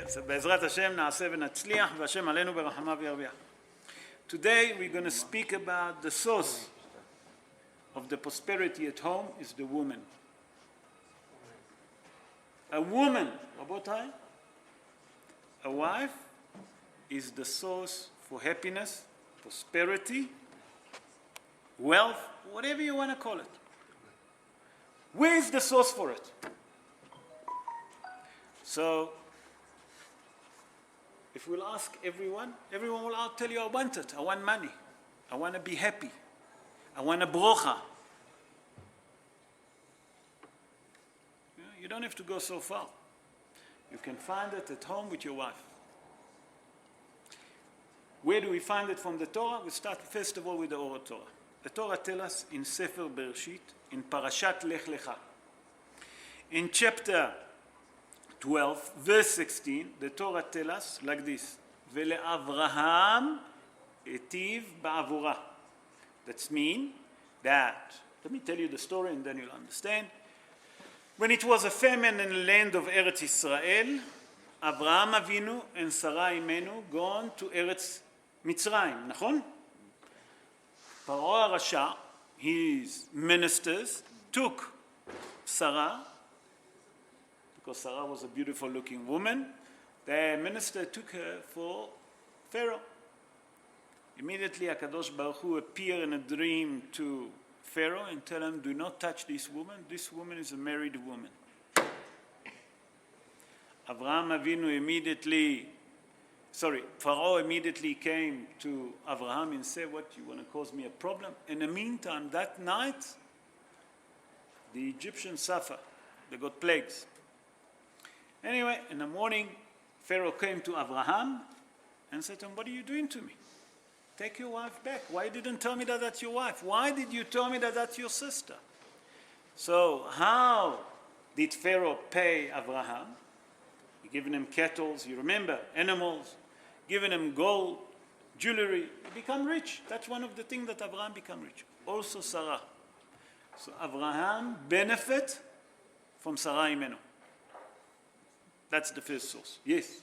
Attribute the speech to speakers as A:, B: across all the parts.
A: אז בעזרת השם נעשה ונצליח, והשם עלינו ברחמיו וירביע. Today we're going to speak about the source of the prosperity at home is the woman. A woman, רבותיי, a wife is the source for happiness, prosperity, wealth, whatever you want to call it. Where is the source for it? So, if we'll ask everyone will tell you, I want it. I want money. I want to be happy. I want a brocha. You don't have to go so far. You can find it at home with your wife. Where do we find it from the Torah? We start first of all with the Or Torah. The Torah tells us in Sefer Bereshit, in Parashat Lech Lecha. In chapter 12, verse 16, the Torah tells us like this, ולאברהם היטיב בעבורה. That means that, let me tell you the story and then you'll understand. When it was a famine in the land of Eretz Israel, Avraham Avinu and Sarah Imenu gone to Eretz Mitzrayim, נכון? פרעה הרשע, his ministers, took Sarah, because Sarah was a beautiful looking woman, the minister took her for Pharaoh. Immediately HaKadosh Baruch Hu appeared in a dream to Pharaoh and tell him, do not touch this woman. This woman is a married woman. Pharaoh immediately came to Abraham and said, what, you want to cause me a problem? In the meantime, that night, the Egyptians suffer. They got plagues. Anyway, in the morning, Pharaoh came to Abraham and said to him, what are you doing to me? Take your wife back. Why didn't you tell me that that's your wife? Why did you tell me that that's your sister? So how did Pharaoh pay Abraham? He given him cattle, you remember, animals, giving him gold, jewelry. He become rich. That's one of the things that Abraham become rich. Also Sarah. So Abraham benefit from Sarah Imenu. That's the first source. Yes?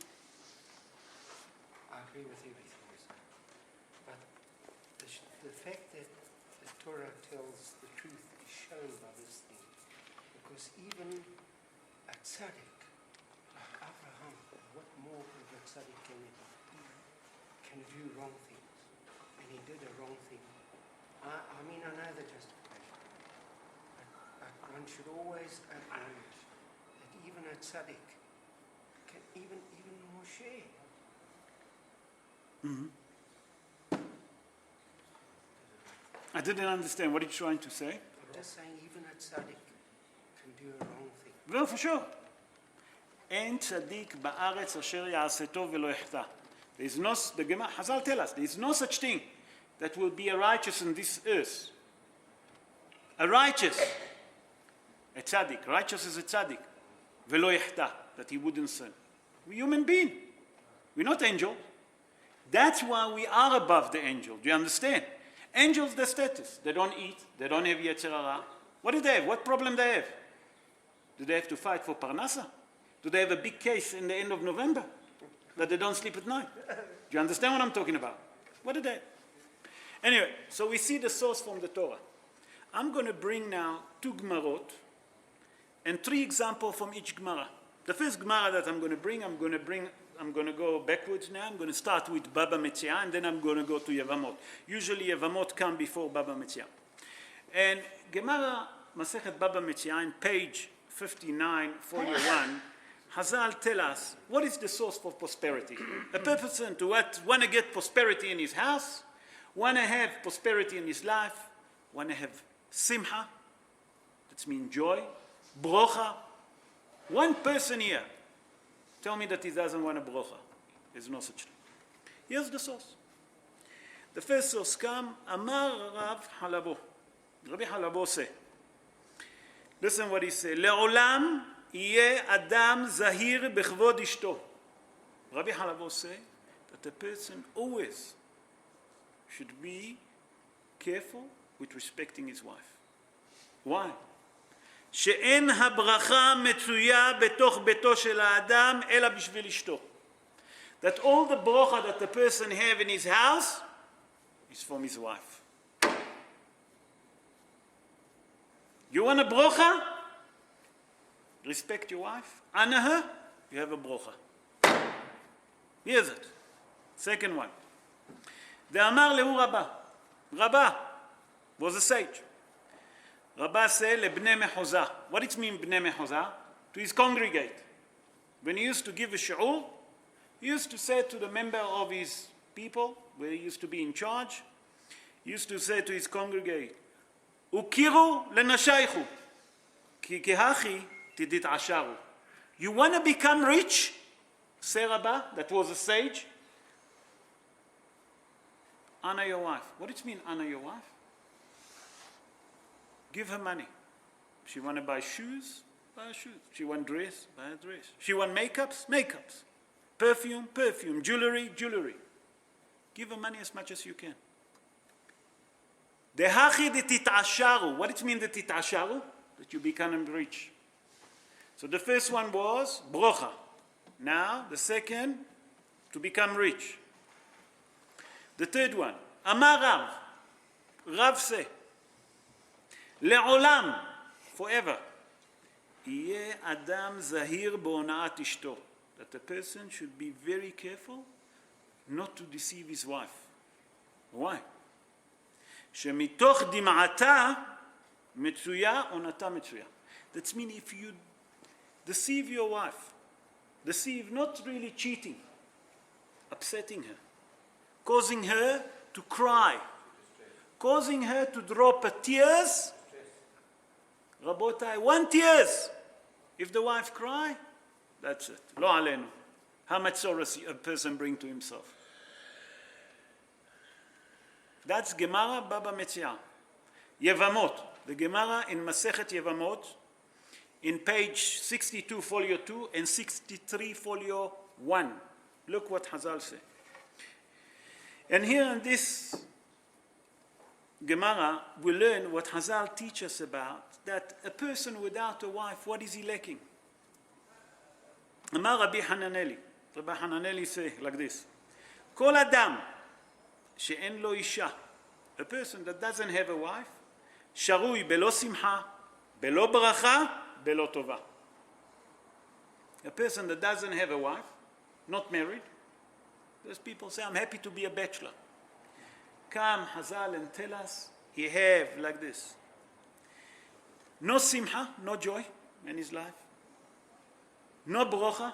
B: I agree with everything you say. But the fact that the Torah tells the truth is shown by this thing. Because even a tzaddik, like Abraham, what more of a tzaddik can do wrong things? And he did a wrong thing. I mean, I know the justification. But one should always acknowledge that even a tzaddik, even Moshe.
A: Mm-hmm. I didn't understand. What are you trying to say?
B: I'm just saying even a tzaddik can do a wrong thing.
A: No, for sure. אין צדיק בארץ אשר יעשה טוב ולא יחטא. There's no, the Gemara, Hazal tell us, there's no such thing that will be a righteous in this earth. A righteous, a tzaddik. Righteous is a tzaddik. ולא יחטא, that he wouldn't sin. We're human beings. We're not angels. That's why we are above the angel. Do you understand? Angels, their status. They don't eat. They don't have Yetzer Hara. What do they have? What problem they have? Do they have to fight for Parnasa? Do they have a big case in the end of November that they don't sleep at night? Do you understand what I'm talking about? What do they have? Anyway, so we see the source from the Torah. I'm going to bring now 2 Gemarot and 3 examples from each Gemara. The first Gemara that I'm going to go backwards now. I'm going to start with Baba Metzia, and then I'm going to go to Yevamot. Usually Yevamot come before Baba Metzia. And Gemara Masechet Baba Metzia, in page 59, folio 1, Hazal tell us what is the source for prosperity. A person to want to get prosperity in his house, want to have prosperity in his life, want to have simcha, that means joy, brocha. One person here, tell me that he doesn't want a brocha. There's no such thing. Here's the source. The first source comes, Amar Rav Halabo. Rabbi Halabo say, listen what he said. Le'olam yeh adam zahir bechvod ishto. Rabbi Halabo say that a person always should be careful with respecting his wife. Why? שאין הברכה מצויה בתוך ביתו של האדם אלא בשביל אשתו. that all the brocha that the person have in his house is from his wife. You want a brocha? Respect your wife. Honor her. You have a brocha. Here's it. Second one. De'amar lehu Rabbah. Rabbah was a sage. Rabbah said lebnei mechuzah. What it mean bnei mechuzah? To his congregate. When he used to give a shi'ur, he used to say to the member of his people, where he used to be in charge, he used to say to his congregate, Ukiru lenashaychu, ki kehachi tidit'asharu. You want to become rich? Say Rabbah, that was a sage. Honor your wife. What does it mean, honor your wife? Give her money. She want to buy shoes? Buy a shoe. She want dress? Buy a dress. She want makeups? Makeups. Perfume? Perfume. Jewelry? Jewelry. Give her money as much as you can. Dehachi de tit'asharu. What does it mean the tit'asharu? That you become rich. So the first one was brocha. Now the second, to become rich. The third one, Amar Rav. Rav say, Le'olam, forever. Yeh adam zahir bo'ona'at ishto. That the person should be very careful not to deceive his wife. Why? שמתוך דמעתה מצויה עונתה מצויה. That means if you deceive your wife, deceive not really cheating, upsetting her, causing her to cry, causing her to drop tears. Rabotai, 1 tears. If the wife cry, that's it. Lo alenu. How much sorrow a person bring to himself. That's Gemara Baba Metzia. Yevamot. The Gemara in Masechet Yevamot, in page 62, folio 2, and 63, folio 1. Look what Hazal say. And here in this Gemara, we learn what Hazal teaches about, that a person without a wife, what is he lacking? Amar Rabbi Hananeli. Rabbi Hananeli say like this. Kol Adam she'en lo isha. A person that doesn't have a wife, sharui belo simcha, belo bracha, belo tova. A person that doesn't have a wife, not married, those people say, I'm happy to be a bachelor. Come Hazal and tell us, he have like this. No simcha, no joy in his life. No brocha,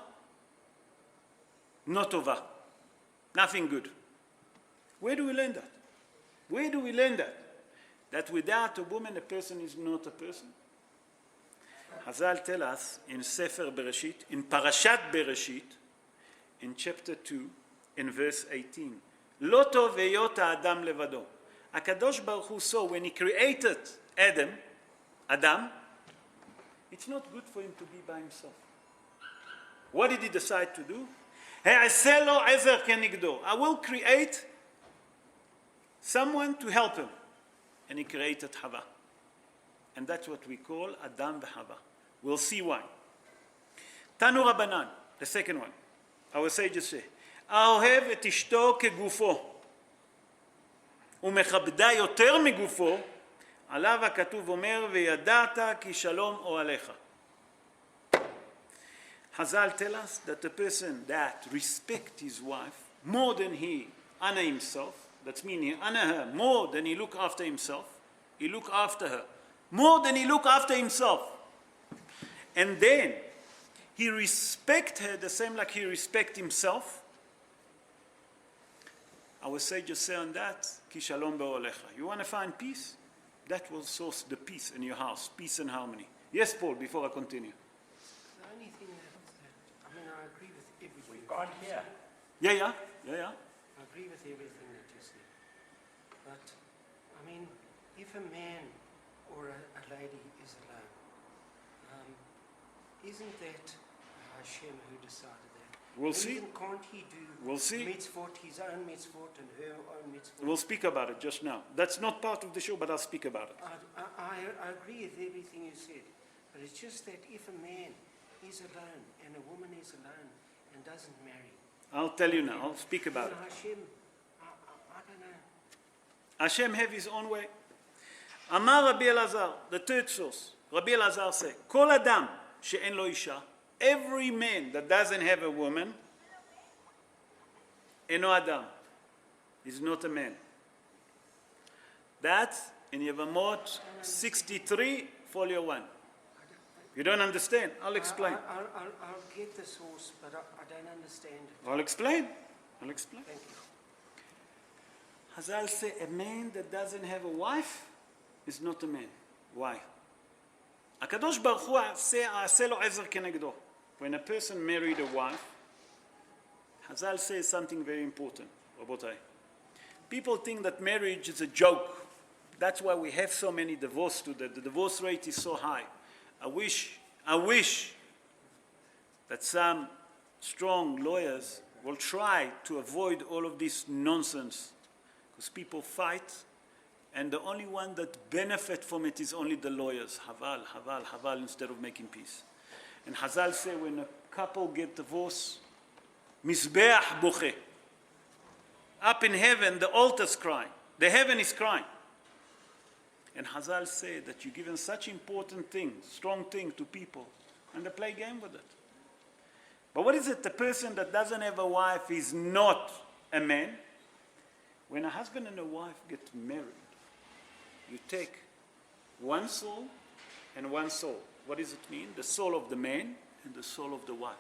A: no tova. Nothing good. Where do we learn that? Where do we learn that? That without a woman, a person is not a person? Hazal tell us in Sefer Bereshit, in Parashat Bereshit, in chapter 2, in verse 18. Lo tov heyot ha'adam levado. HaKadosh Baruch Hu saw when he created Adam, it's not good for him to be by himself. What did he decide to do? He'aseh lo ezer kenigdo. I will create someone to help him. And he created Hava. And that's what we call Adam v'Hava. We'll see why. Tanu Rabbanan, the second one. Our sages say, האוהב את אשתו כגופו ומכבדה יותר מגופו, עליו הכתוב אומר, וידעת כי שלום אוהליך. Hazal tell us that the person that respects his wife more than he honor himself, that means he honor her more than he look after himself, he look after her more than he look after himself. And then he respect her the same like he respect himself. Our sages say on that, Ki shalom be'olecha. You want to find peace? That will source the peace in your house, peace and harmony. Yes, Paul, before I continue.
B: The only thing that I mean, I agree with everything.
C: We've gone here.
A: Yeah.
B: I agree with everything that you said. But, I mean, if a man or a lady is alone, isn't that Hashem who decided that?
A: We'll see.
B: Can't he do
A: We'll see.
B: mitzvot, his own mitzvot and her own mitzvot?
A: We'll speak about it just now. That's not part of the show, but I'll speak about it.
B: I agree with everything you said. But it's just that if a man is alone and a woman is alone and doesn't marry,
A: I'll tell you now. I'll speak about it.
B: Hashem, I don't know.
A: Hashem have his own way. Amar Rabbi Elazar, the third source. Rabbi Elazar say, Kol Adam she'en lo isha, every man that doesn't have a woman, eno Adam, is not a man. That's in Yevamot 63, folio 1. You don't understand? I'll explain.
B: I'll get the source, but I don't understand it.
A: I'll explain. I'll explain.
B: Thank you.
A: Hazal say a man that doesn't have a wife is not a man. Why? הקדוש ברוך הוא עשה לו עזר כנגדו. When a person married a wife, Hazal says something very important, רבותיי. People think that marriage is a joke. That's why we have so many divorces today. The divorce rate is so high. I wish that some strong lawyers will try to avoid all of this nonsense, because people fight, and the only one that benefit from it is only the lawyers. Haval, haval, haval, instead of making peace. And Hazal say when a couple get divorced, Mizbeach boche. Up in heaven, the altar's crying. The heaven is crying. And Hazal say that you're given such important thing, strong thing to people, and they play game with it. But what is it? The person that doesn't have a wife is not a man. When a husband and a wife get married, you take one soul and one soul. What does it mean? The soul of the man and the soul of the wife.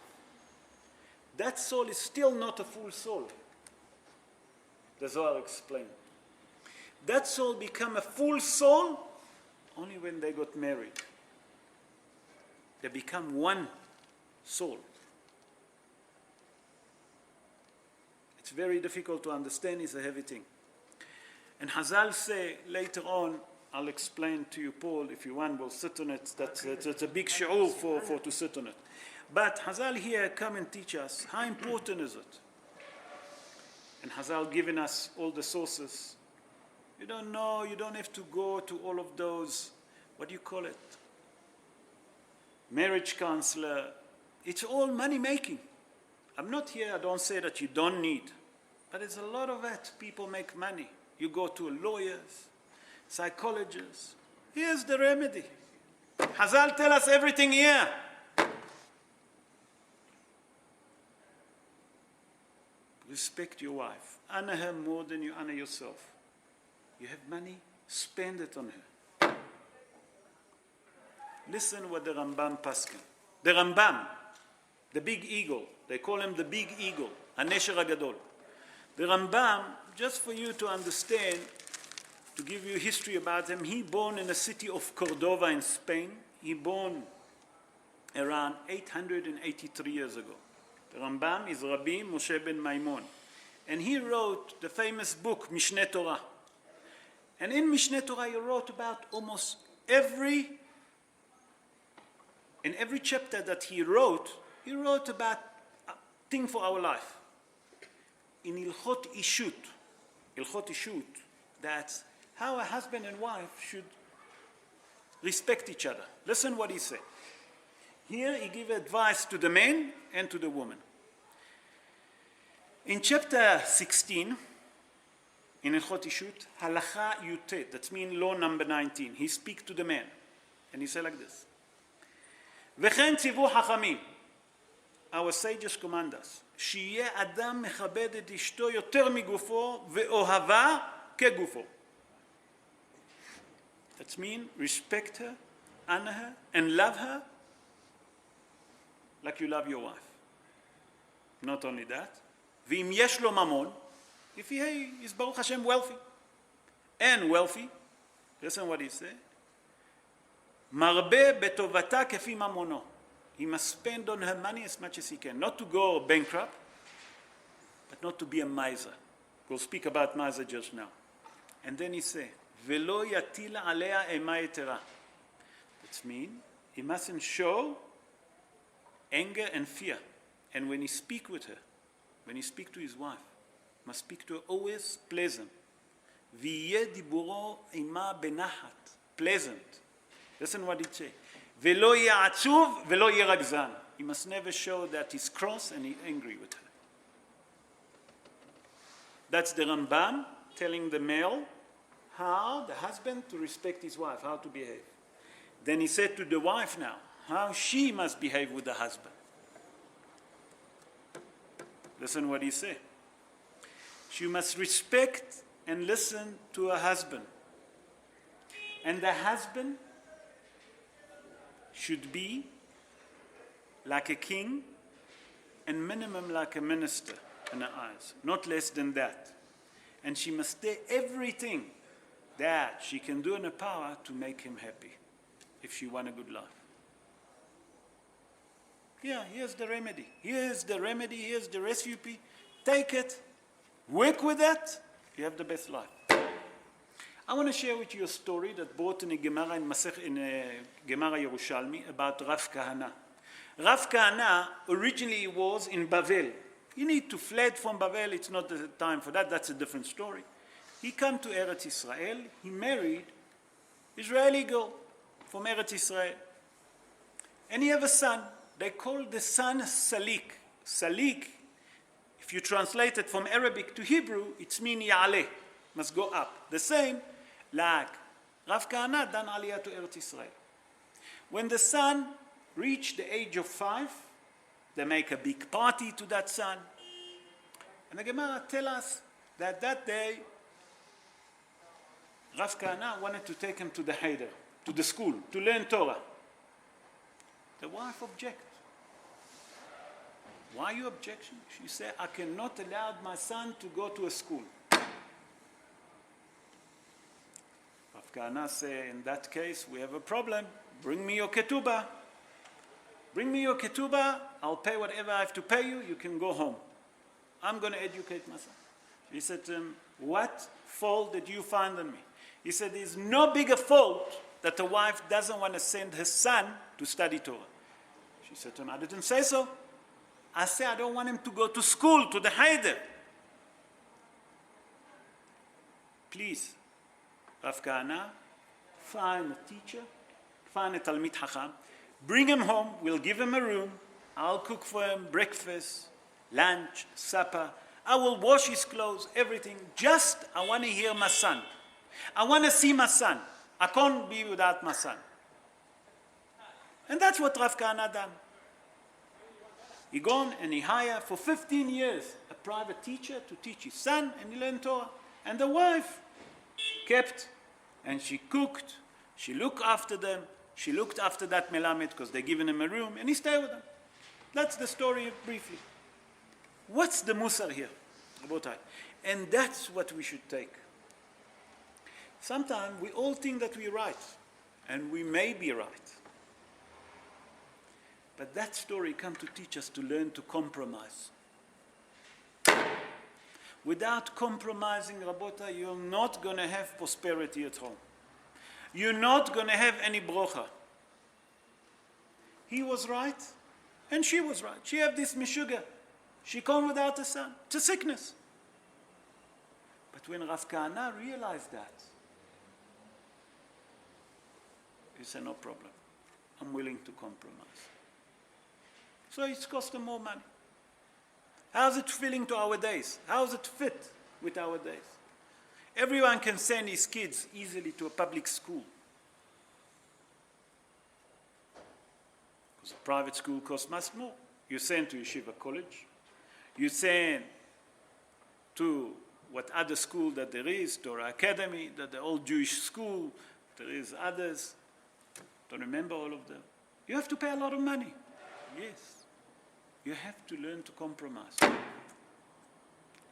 A: That soul is still not a full soul. The Zohar explained. That soul become a full soul only when they got married. They become one soul. It's very difficult to understand, it's a heavy thing. And Hazal say, later on, I'll explain to you, Paul, if you want, we'll sit on it. It's a big shi'ur for to sit on it. But Hazal here come and teach us, how important is it? And Hazal giving us all the sources. You don't know, you don't have to go to all of those, what do you call it? Marriage counselor. It's all money making. I'm not here, I don't say that you don't need. But it's a lot of it. People make money. You go to lawyers, psychologists. Here's the remedy. Hazal tell us everything here. Respect your wife. Honor her more than you honor yourself. You have money, spend it on her. Listen what the Rambam paskin. The Rambam, the big eagle, they call him the big eagle, Hanesher HaGadol. The Rambam, just for you to understand, to give you history about him, he born in the city of Cordova in Spain. He born around 883 years ago. The Rambam is Rabbi Moshe ben Maimon. And he wrote the famous book, Mishneh Torah. And in Mishneh Torah, he wrote about almost in every chapter that he wrote about a thing for our life. In Ilchot Ishut, that's how a husband and wife should respect each other. Listen what he said. Here he gives advice to the man and to the woman. In chapter 16, in Ilchot Ishut, Halacha Yutet, that means law number 19, he speaks to the man. And he said like this. V'chen tzivu hachamim, our sages command us, שיהיה אדם מכבד את אשתו יותר מגופו ואוהבה כגופו. That means respect her, honor her, and love her like you love your wife. Not only that, ואם יש לו ממון, if he is Baruch Hashem wealthy, listen what he said, מרבה בטובתה כפי ממונו. He must spend on her money as much as he can. Not to go bankrupt, but not to be a miser. We'll speak about miser just now. And then he said, ולא יטיל עליה אימה יתרה. That means he mustn't show anger and fear. And when he speak with her, when he speak to his wife, must speak to her always pleasant. ויהיה דיבורו עימה בנחת. Pleasant. Listen what he say. ולא יהיה עצוב ולא יהיה רגזן. He must never show that he's cross and he's angry with her. That's the Rambam telling the male how the husband to respect his wife, how to behave. Then he said to the wife now, how she must behave with the husband. Listen what he said. She must respect and listen to her husband. And the husband should be like a king and minimum like a minister in her eyes, not less than that. And she must do everything that she can do in her power to make him happy if she wants a good life. Yeah, here's the remedy. Here's the remedy. Here's the recipe. Take it. Work with that. You have the best life. I want to share with you a story that brought in a Gemara in Gemara Yerushalmi about Rav Kahana. Rav Kahana originally was in Bavel. You need to fled from Bavel. It's not the time for that. That's a different story. He came to Eretz Israel. He married Israeli girl from Eretz Israel. And he have a son. They call the son Salik. Salik, if you translate it from Arabic to Hebrew, it's mean Ya'aleh, must go up. The same like Rav Kahana done Aliyah to Eretz Israel. When the son reached the age of 5, they make a big party to that son. And the Gemara tell us that that day, Rav Kahana wanted to take him to the Heder, to the school, to learn Torah. The wife objected. Why you objection? She said, I cannot allow my son to go to a school. Rav Kahana said, in that case, we have a problem. Bring me your ketubah. Bring me your ketubah. I'll pay whatever I have to pay you. You can go home. I'm going to educate my son. He said to him, what fault did you find in me? He said, there's no bigger fault that a wife doesn't want to send her son to study Torah. She said to him, I didn't say so. I said, I don't want him to go to school, to the Heder. Please, Rav Kahana, find a teacher, find a Talmid Chacham, bring him home, we'll give him a room, I'll cook for him breakfast, lunch, supper, I will wash his clothes, everything. Just, I want to hear my son. I want to see my son. I can't be without my son. And that's what Rav Kahana done. He gone and he hired for 15 years a private teacher to teach his son, and he learned Torah. And the wife kept, and she cooked, she looked after them, she looked after that Melamed because they given him a room, and he stayed with them. That's the story briefly. What's the Musar here? And that's what we should take. Sometimes we all think that we're right, and we may be right. But that story comes to teach us to learn to compromise. Without compromising, Rabota, you're not going to have prosperity at home. You're not going to have any brocha. He was right, and she was right. She had this mishuga. She come without a son. It's a sickness. But when Rav Kahana realized that, he said, no problem. I'm willing to compromise. So it's cost them more money. How's it feeling to our days? How's it fit with our days? Everyone can send his kids easily to a public school. Because a private school costs much more. You send to Yeshiva College. You send to what other school that there is, Torah Academy, that the old Jewish school, there is others. Don't remember all of them. You have to pay a lot of money. Yes. You have to learn to compromise.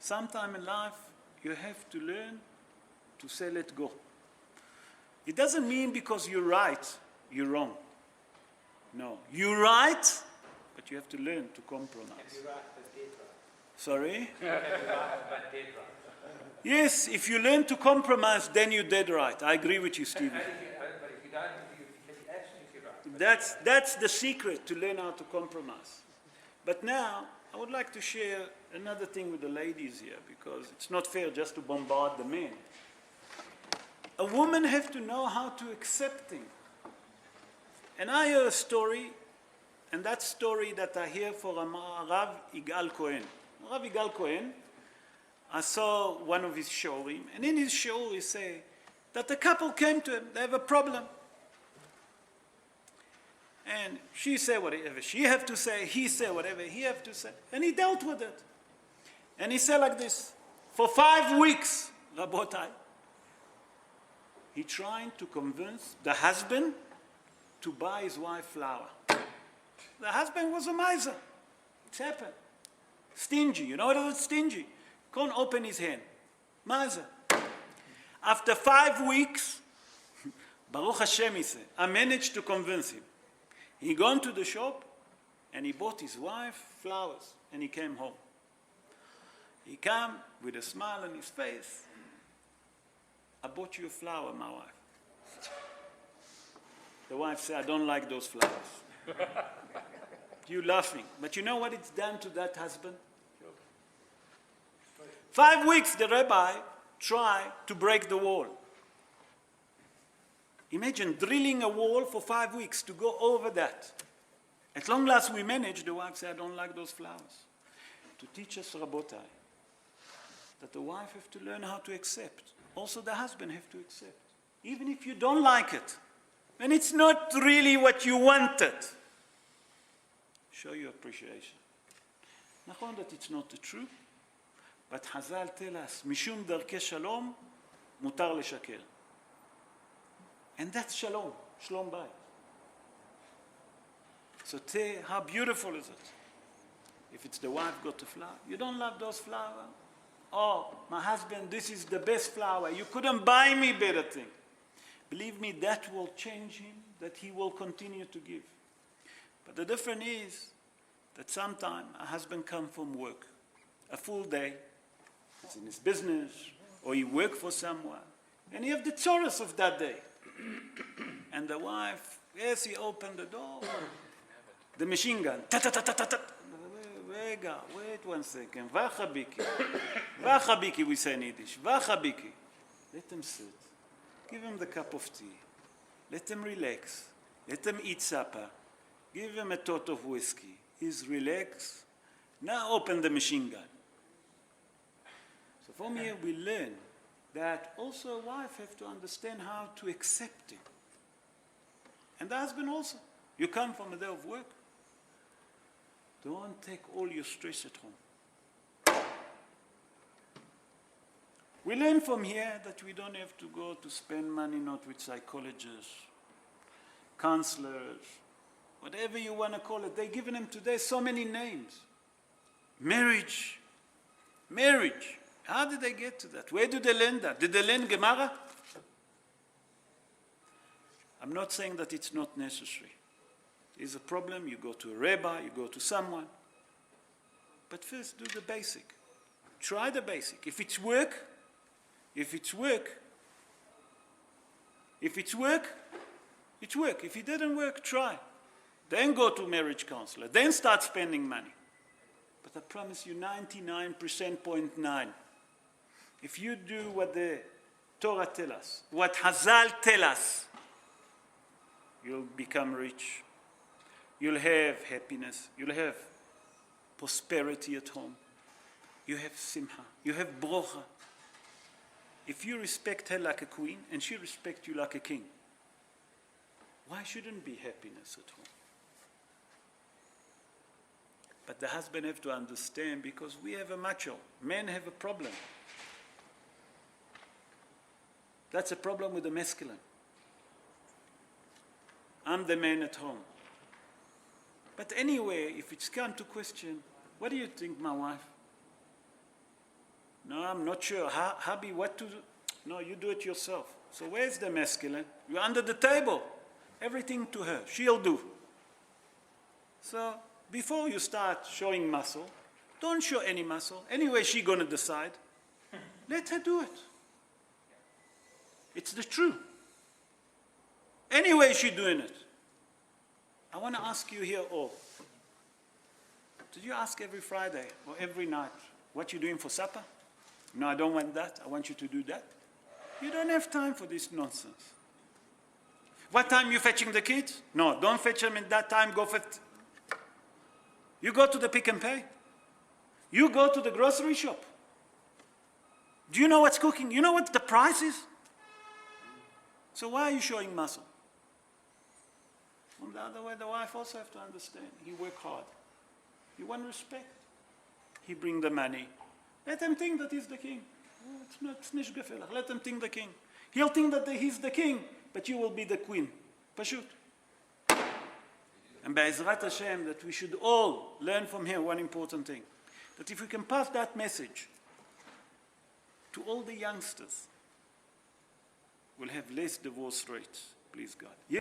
A: Sometime in life, you have to learn to say, let go. It doesn't mean because you're right, you're wrong. No. You're right, but you have to learn to compromise.
B: You're right, but dead right.
A: Sorry?
B: You're right, but dead right.
A: Yes, if you learn to compromise, then you're dead right. I agree with you, Stevie.
B: But if you don't, you're absolutely right.
A: That's the secret, to learn how to compromise. But now, I would like to share another thing with the ladies here, because it's not fair just to bombard the men. A woman has to know how to accept things. And I hear a story, and that story that I hear from Rav Igal Cohen. Rav Igal Cohen, I saw one of his shiurim, and in his shiur he said that the couple came to him, they have a problem. And she said whatever she have to say, he said whatever he have to say, and he dealt with it. And he said like this, for 5 weeks, Rabotai, he trying to convince the husband to buy his wife flour. The husband was a miser. It's happened. Stingy. You know what is stingy? Can't open his hand. Miser. After 5 weeks, Baruch Hashem, he said, I managed to convince him. He gone to the shop and he bought his wife flowers and he came home. He came with a smile on his face. I bought you a flower, my wife. The wife said, I don't like those flowers. You laughing. But you know what it's done to that husband? 5 weeks the rabbi tried to break the wall. Imagine drilling a wall for 5 weeks to go over that. At long last we managed, the wife said, I don't like those flowers. To teach us, Rabotai, that the wife have to learn how to accept. Also the husband have to accept. Even if you don't like it, and it's not really what you wanted, show your appreciation. Nachon that it's not the truth, but Chazal tell us, Mishum darkei shalom, mutar leshaker. And that's shalom, shalom bayit. So how beautiful is it? If it's the wife got the flower, you don't love those flowers? Oh, my husband, this is the best flower. You couldn't buy me better thing. Believe me, that will change him, that he will continue to give. But the difference is that sometimes a husband comes from work, a full day, he's in his business, or he work for someone, and he have the chorus of that day. And the wife, yes, he opened the door, the machine gun, ta-ta-ta-ta-ta-ta. Wait 1 second, vachabiki. Vachabiki, we say in Yiddish, vachabiki. Let them sit. Give him the cup of tea. Let them relax. Let them eat supper. Give him a tot of whiskey. He's relaxed. Now open the machine gun. So from here we learn that also a wife has to understand how to accept it. And the husband also. You come from a day of work. Don't take all your stress at home. We learn from here that we don't have to go to spend money not with psychologists, counselors, whatever you want to call it. They're giving them today so many names. Marriage. Marriage. How did they get to that? Where did they learn that? Did they learn Gemara? I'm not saying that it's not necessary. There's a problem, you go to a rabbi, you go to someone. But first do the basic. Try the basic. If it's work, it's work. It's work. If it didn't work, try. Then go to marriage counselor. Then start spending money. But I promise you 99.9%. If you do what the Torah tells us, what Hazal tell us, you'll become rich. You'll have happiness. You'll have prosperity at home. You have simcha. You have brocha. If you respect her like a queen and she respects you like a king, why shouldn't be happiness at home? But the husband have to understand, because we have a macho. Men have a problem. That's a problem with the masculine. I'm the man at home. But anyway, if it's come to question, what do you think, my wife? No, I'm not sure. Hubby, what to do? No, you do it yourself. So where's the masculine? You're under the table. Everything to her. She'll do. So before you start showing muscle, don't show any muscle. Anyway, she's going to decide. Let her do it. It's the truth. Anyway, she's doing it. I want to ask you here all. Did you ask every Friday or every night what you're doing for supper? No, I don't want that. I want you to do that. You don't have time for this nonsense. What time you fetching the kids? No, don't fetch them in that time. Go fetch. You go to the Pick and Pay. You go to the grocery shop. Do you know what's cooking? You know what the price is? So why are you showing muscle? On the other way, the wife also have to understand. He work hard. He want respect. He bring the money. Let him think that he's the king. Oh, it's nicht gefällig. Let him think the king. He'll think that he's the king, but you will be the queen. Pashut. And Be'ezrat Hashem, that we should all learn from here one important thing. That if we can pass that message to all the youngsters, we'll have less divorce rates, please God.